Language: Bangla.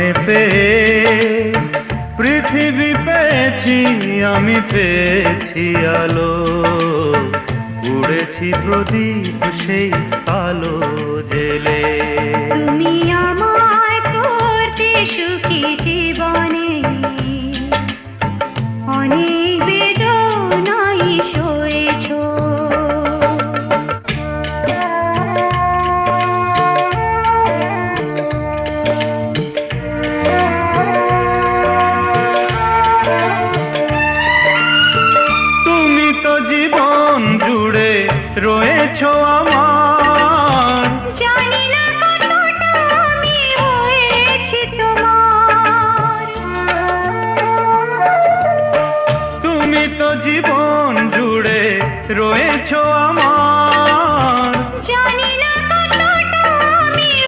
তোমায় পেয়ে পৃথিবী পেয়েছি, আমি পেয়েছি আলো। উড়েছি প্রদীপ সেই কালো জেলে। তুমি আমায় করতে সুখী জীবনে, অনেক বেদনাই সয়েছো। তুমি তো জীবন জুড়ে রয়েছো আমার, জানি না কতটা আমি হয়েছি তোমার। তুমি তো জীবন জুড়ে রয়েছো